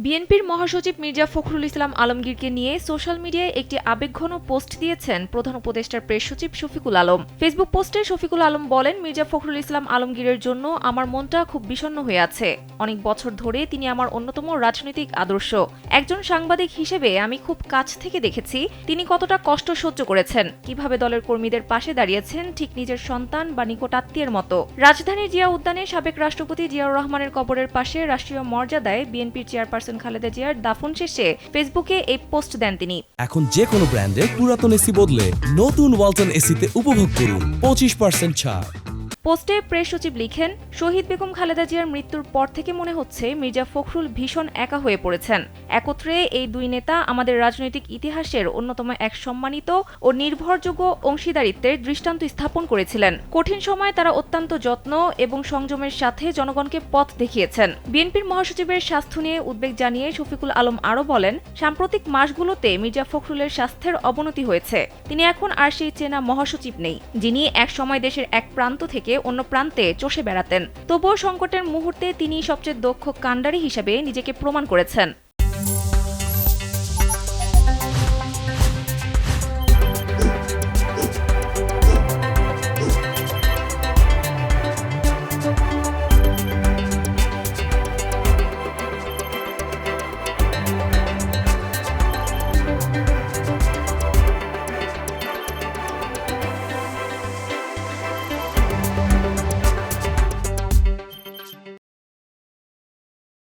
বিএনপির মহাসচিব মির্জা ফখরুল ইসলাম আলমগীরকে নিয়ে সোশ্যাল মিডিয়ায় একটি আবেগঘন পোস্ট দিয়েছেন প্রধান উপদেষ্টার প্রেস সচিব শফিকুল আলম। ফেসবুক পোস্টে শফিকুল আলম বলেন, মির্জা ফখরুল ইসলাম আলমগীরের জন্য আমার মনটা খুব বিষণ্ণ হয়ে আছে। অনেক বছর ধরে তিনি আমার অন্যতম রাজনৈতিক আদর্শ। একজন সাংবাদিক হিসেবে আমি খুব কাছ থেকে দেখেছি তিনি কতটা কষ্ট সহ্য করেছেন, কিভাবে দলের কর্মীদের পাশে দাঁড়িয়েছেন ঠিক নিজের সন্তান বা নিকটাত্মীয়ের মতো। রাজধানীর জিয়া উদ্যানে সাবেক রাষ্ট্রপতি জিয়াউর রহমানের কবরের পাশে রাষ্ট্রীয় মর্যাদায় বিএনপির চেয়ারপারসন খালেদা জিয়ার দাফন শেষে ফেসবুকে এই পোস্ট দেন তিনি। এখন যে কোনো ব্র্যান্ডের পুরাতন এসি বদলে নতুন ওয়ালটন এসিতে উপভোগ করুন 25% ছাড়। পোস্টে প্রেস সচিব লিখেন, শহীদ বেগম খালেদা জিয়ার মৃত্যুর পর থেকে মনে হচ্ছে মির্জা ফখরুল ভীষণ একা হয়ে পড়েছেন। একত্রে এই দুই নেতা আমাদের রাজনৈতিক ইতিহাসের অন্যতম এক সম্মানিত ও নির্ভরযোগ্য অংশীদারিত্বের দৃষ্টান্ত স্থাপন করেছিলেন। কঠিন সময়ে তারা অত্যন্ত যত্ন এবং সংযমের সাথে জনগণকে পথ দেখিয়েছেন। বিএনপির মহাসচিবের স্বাস্থ্য নিয়ে উদ্বেগ জানিয়ে শফিকুল আলম আরও বলেন, সাম্প্রতিক মাসগুলোতে মির্জা ফখরুলের স্বাস্থ্যের অবনতি হয়েছে। তিনি এখন আর সেই চেনা মহাসচিব নেই, যিনি একসময় দেশের এক প্রান্ত থেকে অন্য প্রান্তে চষে বেড়াতেন। তবুও সংকটের মুহূর্তে তিনি সবচেয়ে দক্ষ কাণ্ডারি হিসেবে নিজেকে প্রমাণ করেছেন।